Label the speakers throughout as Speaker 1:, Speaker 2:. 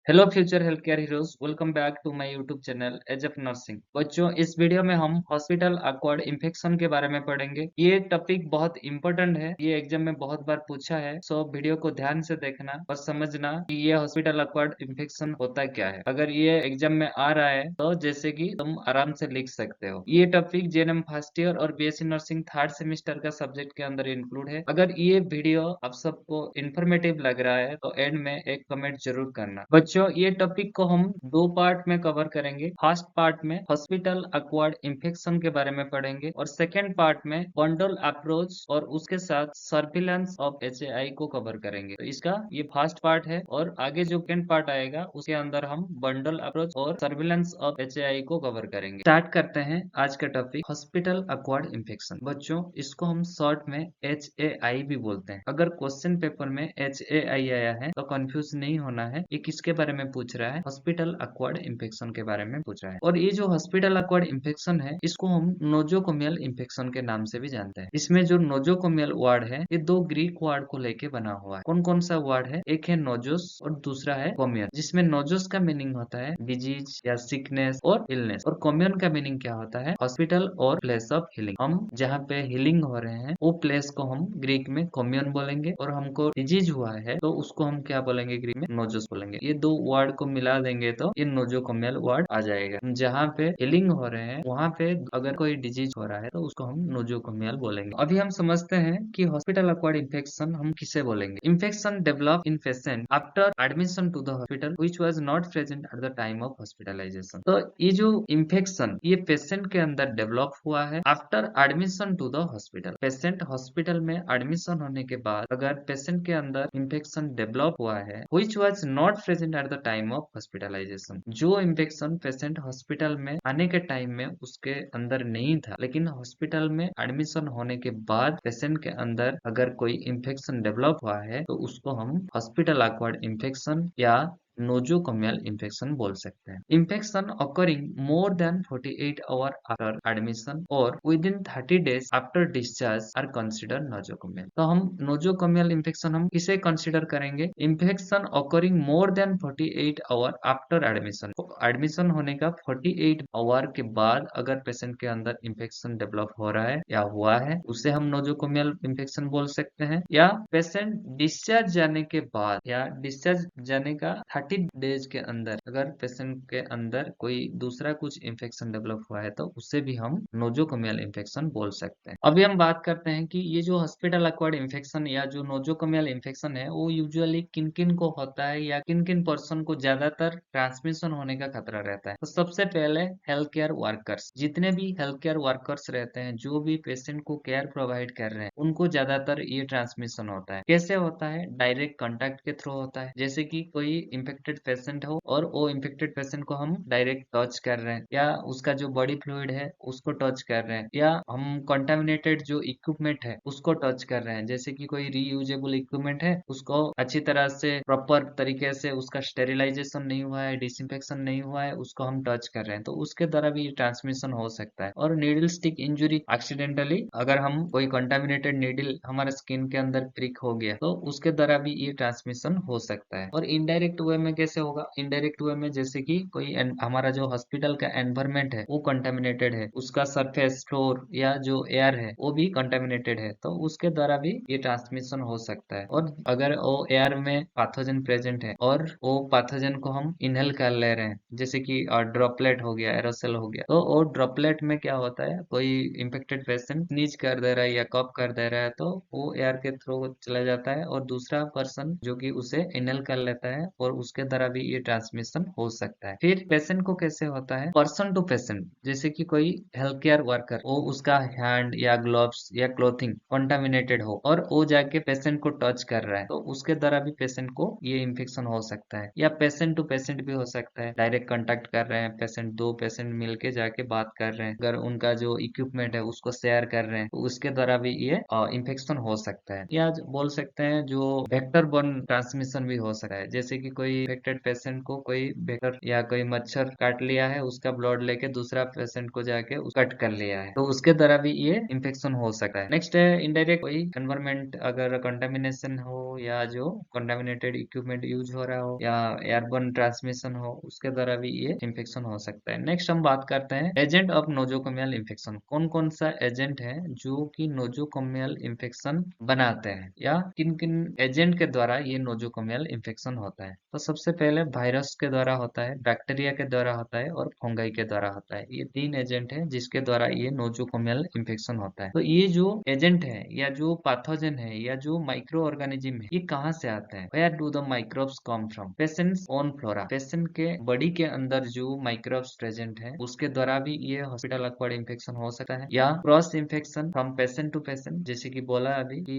Speaker 1: Hello future health care heroes, welcome back to my YouTube channel as F nursing. बच्चों, इस video में हम hospital acquired infection के बारे में पढ़ेंगे। ये टॉपिक बहुत इंपॉर्टेंट है, ये एग्जाम में बहुत बार पूछा है। सो वीडियो को ध्यान से देखना और समझना कि ये हॉस्पिटल एक्वायर्ड इन्फेक्शन होता क्या है। अगर ये एग्जाम में आ रहा है तो जैसे कि तुम आराम से लिख सकते हो। ये टॉपिक जेएनएम फर्स्ट ईयर और बीएससी नर्सिंग थर्ड सेमेस्टर का सब्जेक्ट के अंदर इंक्लूड है। अगर ये वीडियो आप सबको इंफॉर्मेटिव लग रहा है तो एंड में एक कमेंट जरूर करना। बच्चों, ये टॉपिक को हम दो पार्ट में कवर करेंगे। फर्स्ट पार्ट में हॉस्पिटल एक्वायर्ड इन्फेक्शन के बारे में पढ़ेंगे और सेकेंड पार्ट में बंडल अप्रोच और उसके साथ सर्विलांस ऑफ एचएआई को कवर करेंगे। तो इसका ये फर्स्ट पार्ट है और आगे जो सेकेंड पार्ट आएगा उसके अंदर हम बंडल अप्रोच और सर्विलांस ऑफ एचएआई को कवर करेंगे। स्टार्ट करते हैं आज का टॉपिक हॉस्पिटल एक्वायर्ड इन्फेक्शन। बच्चों, इसको हम शॉर्ट में एचएआई भी बोलते हैं। अगर क्वेश्चन पेपर में एचएआई आया है तो कंफ्यूज नहीं होना है, ये किसके बारे में पूछ रहा है? हॉस्पिटल एक्वायर्ड इन्फेक्शन के बारे में पूछ रहा है। और ये जो हॉस्पिटल एक्वायर्ड इन्फेक्शन है, इसको हम नोजोकोमियल इन्फेक्शन के नाम से भी जानते हैं। इसमें जो नोजोकोमियल वर्ड है, ये दो ग्रीक वर्ड को लेके बना हुआ है। कौन कौन सा वर्ड है? एक है नोजोस और दूसरा है कोमियन। जिसमें नोजोस का मीनिंग होता है डिजीज या सिकनेस और इलनेस, और कोमियन का मीनिंग क्या होता है? हॉस्पिटल और प्लेस ऑफ हीलिंग। हम जहाँ पे हीलिंग हो रहे हैं वो प्लेस को हम ग्रीक में कोमियन बोलेंगे, और हमको डिजीज हुआ है तो उसको हम क्या बोलेंगे? ग्रीक में नोजोस बोलेंगे। ये दो वर्ड को मिला देंगे तो ये नोजोकोमियल वर्ड आ जाएगा। जहाँ पे हीलिंग हो रहे हैं वहाँ पे अगर कोई डिजीज हो रहा है तो उसको हम नोजोकोमियल बोलेंगे। अभी हम समझते हैं कि हॉस्पिटल एक्वायर्ड इन्फेक्शन हम किसे बोलेंगे। Infection develop in patient after admission to the hospital which was not present at the time of hospitalisation. तो ये जो इन्फेक्शन ये पेशेंट के अंदर डेवलप हुआ है after admission to the hospital. Patient hospital में एडमिशन होने के बाद अगर पेशेंट के अंदर इन्फेक्शन डेवलप हुआ है which was not present at the time of hospitalisation. जो इन्फेक्शन पेशेंट हॉस्पिटल में आने के टाइम में उसके अंदर नहीं था, लेकिन हॉस्पिटल में एडमिशन होने के बाद पेशेंट के अंदर अगर कोई इन्फेक्शन डेवलप हुआ है तो उसको हम हॉस्पिटल एक्वायर्ड इन्फेक्शन या नोजोकोमियल इन्फेक्शन बोल सकते हैं। Infection occurring more than 48 hours after admission or within 30 days after discharge are considered nosocomial। तो हम नोजोकोमियल इन्फेक्शन हम किसे कंसिडर करेंगे? Infection occurring more than 48 hours after admission। Admission होने का 48 आवर के बाद अगर पेशेंट के अंदर इन्फेक्शन डेवलप हो रहा है या हुआ है उसे हम नोजोकोमियल इन्फेक्शन बोल सकते हैं। या पेशेंट डिस्चार्ज जाने के बाद या डिस्चार्ज जाने का 30 डेज के अंदर अगर पेशेंट के अंदर कोई दूसरा कुछ इन्फेक्शन डेवलप हुआ है तो उसे भी हम नोजोकोमियल इन्फेक्शन बोल सकते हैं। अभी हम बात करते हैं कि ये जो हॉस्पिटल एक्वायर्ड इन्फेक्शन या जो नोजोकोमियल इन्फेक्शन है वो यूजुअली किन किन को होता है या किन किन पर्सन को ज्यादातर ट्रांसमिशन होने का खतरा रहता है। तो सबसे पहले हेल्थ केयर वर्कर्स, जितने भी हेल्थ केयर वर्कर्स रहते हैं, जो भी पेशेंट को केयर प्रोवाइड कर रहे हैं, उनको ज्यादातर ये ट्रांसमिशन होता है। कैसे होता है? डायरेक्ट कांटेक्ट के थ्रू होता है। जैसे कि कोई इन्फेक्टेड पेशेंट हो और वो इन्फेक्टेड पेशेंट को हम डायरेक्ट टच कर रहे हैं या उसका जो बॉडी फ्लूइड है उसको टच कर रहे हैं, या हम कंटामिनेटेड जो इक्विपमेंट है उसको टच कर रहे हैं। जैसे कि कोई रीयूजेबल इक्विपमेंट है उसको अच्छी तरह से प्रॉपर तरीके से उसका स्टेरिलाइजेशन नहीं हुआ है, डिसइंफेक्शन नहीं हुआ है, उसको हम टच कर रहे हैं, तो उसके द्वारा भी ट्रांसमिशन हो सकता है। और नीडल स्टिक इंजुरी एक्सीडेंटली अगर हम कोई कंटामिनेटेड नीडल हमारे स्किन के अंदर प्रिक हो गया तो उसके द्वारा भी ये ट्रांसमिशन हो सकता है। और इनडायरेक्ट वे में कैसे होगा? इनडायरेक्ट वे में जैसे कि कोई हमारा जो हॉस्पिटल का एनवायरमेंट है वो कंटामिनेटेड है, उसका सरफेस फ्लोर या जो एयर है वो भी कंटामिनेटेड है, तो उसके द्वारा भी ये ट्रांसमिशन हो सकता है। और अगर वो एयर में पैथोजन प्रेजेंट है और वो पैथोजन को हम इनहेल कर ले रहे हैं, जैसे कि ड्रॉपलेट हो गया, एरोसोल हो गया, तो वो ड्रॉपलेट में क्या होता है? कोई इन्फेक्टेड पेशेंट स्नीज कर दे रहा है या कफ कर दे रहा है तो वो एयर के थ्रू चला जाता है और दूसरा पर्सन जो कि उसे इनहेल कर लेता है और उसके द्वारा भी ये ट्रांसमिशन हो सकता है। फिर पेशेंट को कैसे होता है? पर्सन टू पेशेंट, जैसे कि कोई हेल्थ केयर वर्कर वो उसका हैंड या ग्लव्स या क्लोथिंग कंटामिनेटेड हो और वो जाके पेशेंट को टच कर रहा है तो उसके द्वारा भी पेशेंट को ये इन्फेक्शन हो सकता है। या पेशेंट टू पेशेंट भी हो सकता है, डायरेक्ट कांटेक्ट कर रहे हैं पेशेंट, दो पेशेंट मिलके जाके बात कर रहे हैं, अगर उनका जो इक्विपमेंट है उसको शेयर कर रहे हैं तो उसके द्वारा भी ये इन्फेक्शन हो सकता है। या बोल सकते हैं जो वेक्टर बॉर्न ट्रांसमिशन भी हो सकता है, जैसे कि कोई इन्फेक्टेड पेशेंट को कोई वेक्टर या कोई मच्छर काट लिया है, उसका ब्लड लेके दूसरा पेशेंट को जाके कट कर लिया है, तो उसके द्वारा भी ये इन्फेक्शन हो सकता है। नेक्स्ट है इनडायरेक्ट, कोई एनवायरमेंट अगर कंटामिनेशन हो या जो कंटामिनेटेड इक्विपमेंट यूज हो रहा हो या एयरबोर्न ट्रांसमिशन हो, उसके द्वारा भी ये इन्फेक्शन हो सकता है। नेक्स्ट हम बात करते हैं एजेंट ऑफ नोजोकोमियल इन्फेक्शन। कौन कौन सा एजेंट है जो कि नोजोकोमियल इन्फेक्शन बनाते हैं या किन किन एजेंट के द्वारा ये नोजोकोमियल इन्फेक्शन होता है। तो सबसे पहले वायरस के द्वारा होता है, बैक्टीरिया के द्वारा होता है और फंगाई के द्वारा होता है। ये 3 एजेंट है जिसके द्वारा ये नोजोकोमियल इन्फेक्शन होता है। तो ये जो एजेंट है या जो पैथोजन है या जो माइक्रो ऑर्गेनिज्म है, ये कहाँ से आते हैं? Where do the microbes come from? Patients own flora, patient के बॉडी के अंदर जो माइक्रोब्स प्रेजेंट है उसके द्वारा भी ये हॉस्पिटल एक्वायर्ड इन्फेक्शन हो सकता है, या cross infection from patient to patient, जैसे कि बोला अभी कि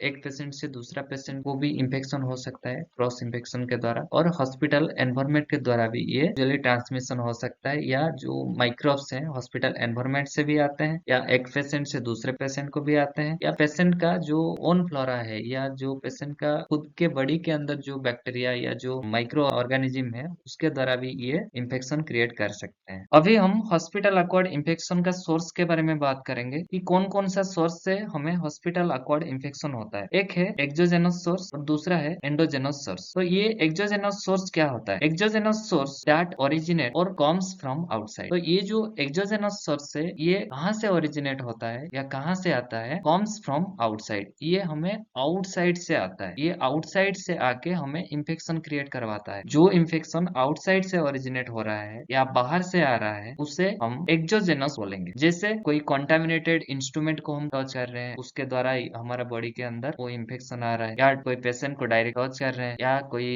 Speaker 1: एक पेशेंट से दूसरा पेशेंट को भी इन्फेक्शन हो सकता है क्रॉस इन्फेक्शन के द्वारा, और हॉस्पिटल एनवायरमेंट के द्वारा भी ये जल्दी ट्रांसमिशन हो सकता है, या जो माइक्रोब्स हैं हॉस्पिटल एनवायरमेंट से भी आते हैं या एक पेशेंट से दूसरे पेशेंट को भी आते हैं, या पेशेंट का जो ओन फ्लोरा है या जो पेशेंट का खुद के बॉडी के अंदर जो बैक्टीरिया या जो माइक्रो ऑर्गेनिज्म है उसके द्वारा भी ये इन्फेक्शन क्रिएट कर सकते हैं। अभी हम हॉस्पिटल एक्वायर्ड इन्फेक्शन का सोर्स के बारे में बात करेंगे कि कौन कौन सा सोर्स से हमें हॉस्पिटल एक्वायर्ड इन्फेक्शन होता है। एक है एक्सोजेनस सोर्स और दूसरा है एंडोजेनस सोर्स। तो ये एक्सोजेनस सोर्स क्या होता है? एक्सोजेनस सोर्स दैट ओरिजिनेट और कम्स फ्रॉम आउटसाइड। तो ये जो एक्सोजेनस सोर्स है ये कहाँ से ओरिजिनेट होता है या कहाँ से आता है? Comes from outside. ये हमें आउटसाइड से आता है, ये आउटसाइड से आके हमें इन्फेक्शन क्रिएट करवाता है। जो इन्फेक्शन आउटसाइड से ओरिजिनेट हो रहा है या बाहर से आ रहा है उसे हम एक्सोजेनस बोलेंगे। जैसे कोई कॉन्टामिनेटेड इंस्ट्रूमेंट को हम टच कर रहे हैं, उसके द्वारा ही हमारा बॉडी के अंदर वो इन्फेक्शन आ रहा है, या कोई पेशेंट को डायरेक्ट टच कर रहे हैं, या कोई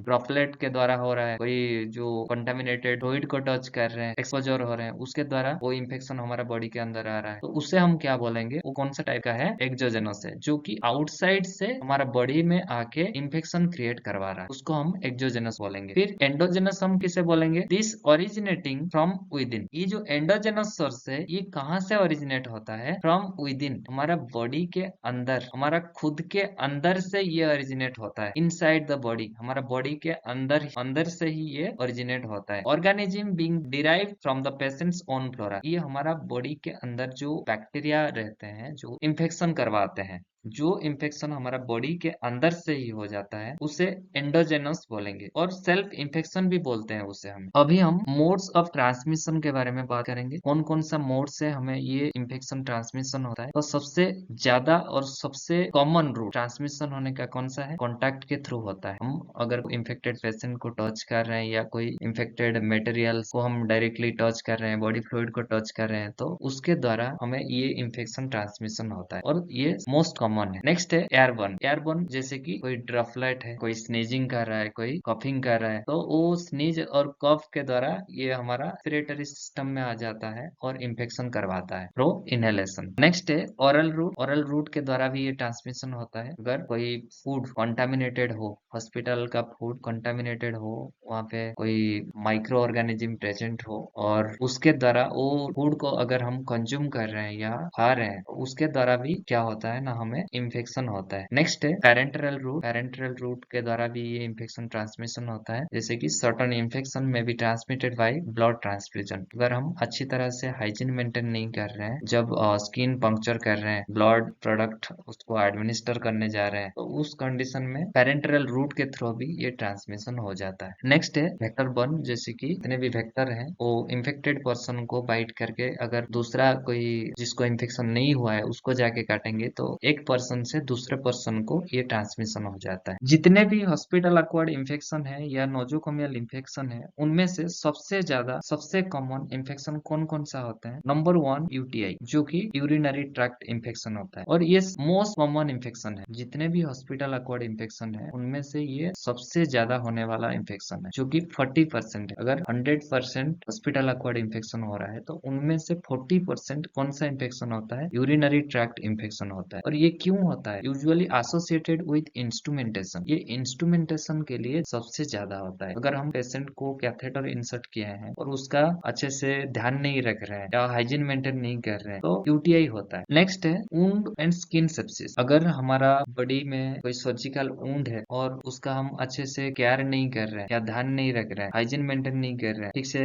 Speaker 1: ड्रॉपलेट के द्वारा हो रहा है, कोई जो कंटामिनेटेड फ्लूइड को टच कर रहे हैं, एक्सपोजर हो रहे हैं, उसके द्वारा वो इन्फेक्शन हमारा बॉडी के अंदर आ रहा है, तो उसे हम क्या बोलेंगे? वो कौन सा टाइप का है? एक्सोजेनस है, जो कि आउटसाइड से हमारा बॉडी में आके इन्फेक्शन क्रिएट करवा रहा है, उसको हम एक्सोजेनस बोलेंगे। फिर एंडोजेनस हम किसे बोलेंगे? This originating from with in. ये जो एंडोजेनस सोर्स है ये कहाँ से ओरिजिनेट होता है? फ्रॉम विद इन, हमारा बॉडी के अंदर, हमारा खुद के अंदर से ये ओरिजिनेट होता है। इनसाइड द बॉडी, हमारा बॉडी के अंदर से ही ये ओरिजिनेट होता है। Organism being derived from the patients own flora. ये हमारा बॉडी के अंदर जो बैक्टीरिया रहते हैं जो इन्फेक्शन करवाते हैं, जो इन्फेक्शन हमारा बॉडी के अंदर से ही हो जाता है उसे एंडोजेनस बोलेंगे, और सेल्फ इन्फेक्शन भी बोलते हैं उसे हम। अभी हम मोड्स ऑफ ट्रांसमिशन के बारे में बात करेंगे। कौन कौन सा मोड से हमें ये इन्फेक्शन ट्रांसमिशन होता है? तो सबसे ज्यादा और सबसे कॉमन रूट ट्रांसमिशन होने का कौन सा है? कॉन्टैक्ट के थ्रू होता है। हम अगर इन्फेक्टेड पेशेंट को टच कर रहे हैं या कोई इन्फेक्टेड मटेरियल को हम डायरेक्टली टच कर रहे हैं, बॉडी फ्लूइड को टच कर रहे हैं, तो उसके द्वारा हमें ये इन्फेक्शन ट्रांसमिशन होता है, और ये मोस्ट कॉमन है। नेक्स्ट है एयरबोर्न। एयरबोर्न जैसे कि कोई ड्रॉपलेट है, कोई स्नीजिंग कर रहा है, कोई कफिंग कर रहा है, तो वो स्नीज और कफ के द्वारा ये हमारा रेस्पिरेटरी सिस्टम में आ जाता है और इन्फेक्शन करवाता है थ्रू इनहेलेशन। नेक्स्ट है ओरल रूट। ओरल रूट के द्वारा भी ये ट्रांसमिशन होता है। अगर कोई फूड कंटामिनेटेड हो, हॉस्पिटल का फूड कंटामिनेटेड हो, वहाँ पे कोई माइक्रो ऑर्गेनिज्म प्रेजेंट हो और उसके द्वारा वो फूड को अगर हम कंज्यूम कर रहे हैं या खा रहे हैं, तो उसके द्वारा भी क्या होता है ना, हमें इन्फेक्शन होता है। नेक्स्ट है पैरेंटरल रूट। पैरेंटरल रूट के द्वारा भी ये इन्फेक्शन ट्रांसमिशन होता है, जैसे कि सर्टेन इन्फेक्शन में be transmitted by blood transfusion. अगर हम अच्छी तरह से हाइजीन मेंटेन नहीं कर रहे हैं, जब स्किन पंक्चर कर रहे हैं, ब्लड प्रोडक्ट उसको एडमिनिस्टर करने जा रहे हैं, तो उस कंडीशन में पैरेंटरल रूट के थ्रू भी ये ट्रांसमिशन हो जाता है। नेक्स्ट है वेक्टर बर्न। जैसे कि जितने भी वेक्टर हैं वो इन्फेक्टेड पर्सन को बाइट करके अगर दूसरा कोई जिसको इन्फेक्शन नहीं हुआ है उसको जाके काटेंगे, तो एक पर्सन से दूसरे पर्सन को ये ट्रांसमिशन हो जाता है। जितने भी हॉस्पिटल एक्वायर्ड इन्फेक्शन है या नोजोकोमियल इन्फेक्शन है, उनमें से सबसे ज्यादा सबसे कॉमन इन्फेक्शन कौन कौन सा होता है? नंबर 1 यूटीआई, जो कि यूरिनरी ट्रैक्ट इन्फेक्शन होता है, और ये मोस्ट कॉमन इन्फेक्शन है। जितने भी हॉस्पिटल एक्वायर्ड इन्फेक्शन है उनमें से ये सबसे ज्यादा होने वाला इन्फेक्शन है, जो कि 40% है। अगर 100% हॉस्पिटल एक्वायर्ड इन्फेक्शन हो रहा है तो उनमें से 40% कौन सा इन्फेक्शन होता है? यूरिनरी ट्रैक्ट इन्फेक्शन होता है। और ये क्यों होता है? यूजुअली एसोसिएटेड विद इंस्ट्रूमेंटेशन, ये इंस्ट्रूमेंटेशन के लिए सबसे ज्यादा होता है। अगर हम पेशेंट को कैथेटर इंसर्ट किए हैं और उसका अच्छे से ध्यान नहीं रख रहे हैं या हाइजीन मेंटेन नहीं कर रहे हैं तो यूटीआई होता है। नेक्स्ट है वुंड एंड स्किन सेप्सिस। अगर हमारा बॉडी में कोई सर्जिकल वुंड है और उसका हम अच्छे से केयर नहीं कर रहे हैं या ध्यान नहीं रख रहे हैं, हाइजीन मेंटेन नहीं कर रहे हैं, ठीक से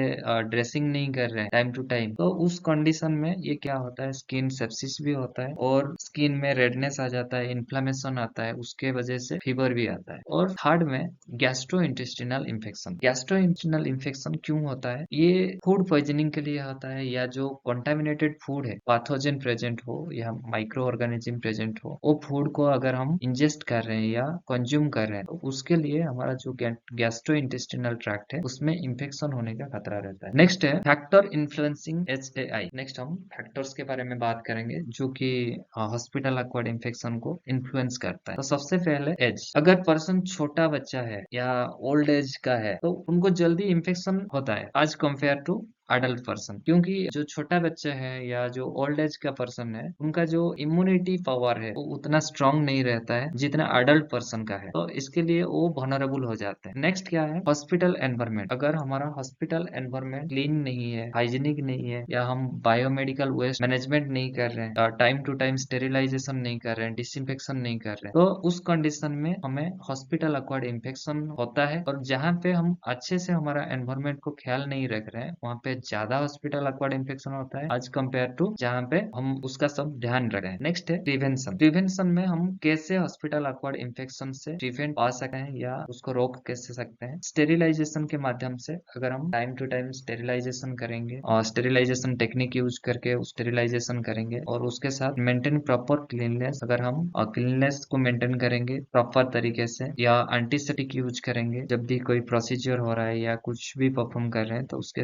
Speaker 1: ड्रेसिंग नहीं कर रहे हैं टाइम टू टाइम, तो उस कंडीशन में ये क्या होता है, स्किन सेप्सिस भी होता है और स्किन में रेडनेस आ जाता है, इन्फ्लेमेशन आता है, उसके वजह से फीवर भी आता है। और थर्ड में gastro intestinal infection. Gastro intestinal infection क्यों होता है? ये फूड पॉइजनिंग के लिए होता है या जो कंटामिनेटेड फूड है, पैथोजन प्रेजेंट हो या माइक्रो ऑर्गेनिज्म प्रेजेंट हो, वो फूड को अगर हम इंजेस्ट कर रहे हैं या कंज्यूम कर रहे हैं तो उसके लिए हमारा जो गैस्ट्रो इंटेस्टिनल ट्रैक्ट है उसमें इंफेक्शन होने का खतरा रहता है। नेक्स्ट है फैक्टर इन्फ्लुएंसिंग HAI। नेक्स्ट हम फैक्टर्स के बारे में बात करेंगे जो कि हॉस्पिटल एक्वायर्ड इन्फेक्शन को इन्फ्लुएंस करता है। तो सबसे पहले एज। अगर पर्सन छोटा बच्चा है या ओल्ड एज का है तो उनको जल्दी इन्फेक्शन होता है आज कंपेयर टू अडल्ट पर्सन, क्योंकि जो छोटा बच्चा है या जो ओल्ड एज का पर्सन है उनका जो इम्यूनिटी पावर है वो उतना स्ट्रांग नहीं रहता है जितना अडल्ट पर्सन का है, तो इसके लिए वो वनरेबल हो जाते हैं। नेक्स्ट क्या है, हॉस्पिटल एनवायरमेंट। अगर हमारा हॉस्पिटल एनवायरमेंट क्लीन नहीं है, हाइजीनिक नहीं है या हम बायोमेडिकल वेस्ट मैनेजमेंट नहीं कर रहे हैं, टाइम टू टाइम स्टेरिलाइजेशन नहीं कर रहे हैं, डिसइंफेक्शन नहीं कर रहे हैं, तो उस कंडीशन में हमें हॉस्पिटल एक्वायर्ड इन्फेक्शन होता है। और जहाँ पे हम अच्छे से हमारा एनवायरमेंट को ख्याल नहीं रख रहे हैं वहाँ पे ज्यादा हॉस्पिटल एक्वायर्ड इन्फेक्शन होता है आज कंपेयर टू जहाँ पे हम उसका सब ध्यान रख रहे हैं। नेक्स्ट है प्रिवेंशन। प्रिवेंशन में हम कैसे हॉस्पिटल एक्वायर्ड इन्फेक्शन से प्रिवेंट पा सकते हैं या उसको रोक कैसे सकते हैं? स्टेरिलाइजेशन के माध्यम से। अगर हम टाइम टू टाइम स्टेरिलाइजेशन करेंगे और स्टेरिलाइजेशन टेक्निक यूज करके स्टेरिलाइजेशन करेंगे और उसके साथ मेंटेन प्रॉपर क्लीननेस, अगर हम क्लीननेस को मेंटेन करेंगे प्रॉपर तरीके से या एंटीसेप्टिक यूज करेंगे जब भी कोई प्रोसीजर हो रहा है या कुछ भी परफॉर्म कर रहे हैं तो उससे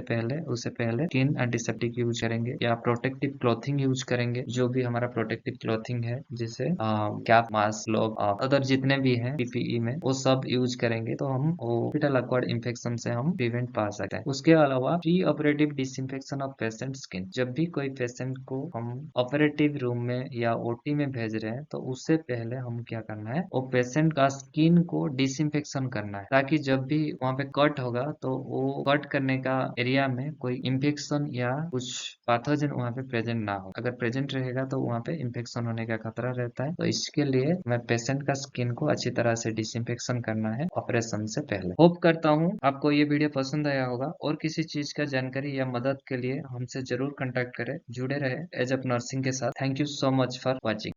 Speaker 1: पहले स्किन एंटीसेप्टिक यूज करेंगे या प्रोटेक्टिव क्लॉथिंग यूज करेंगे। जो भी हमारा प्रोटेक्टिव क्लॉथिंग है जैसे कैप, मास्क, ग्लोव, अदर जितने भी हैं पीपीई में वो सब यूज करेंगे तो हम हॉस्पिटल एक्वायर्ड इन्फेक्शन से हम प्रिवेंट पा सकते हैं। उसके अलावा pre operative disinfection of patient skin. जब भी कोई पेशेंट को हम ऑपरेटिव रूम में या ओटी में भेज रहे हैं तो उससे पहले हम क्या करना है, वो पेशेंट का स्किन को डिसइंफेक्शन करना है ताकि जब भी वहाँ पे कट होगा तो वो कट करने का एरिया में कोई इन्फेक्शन या कुछ पैथोजन वहाँ पे प्रेजेंट ना हो। अगर प्रेजेंट रहेगा तो वहाँ पे इन्फेक्शन होने का खतरा रहता है। तो इसके लिए मैं पेशेंट का स्किन को अच्छी तरह से डिसइंफेक्शन करना है ऑपरेशन से पहले। होप करता हूँ आपको ये वीडियो पसंद आया होगा और किसी चीज का जानकारी या मदद के लिए हमसे जरूर कांटेक्ट करें। जुड़े रहे एज अ नर्सिंग के साथ। Thank you so much for watching.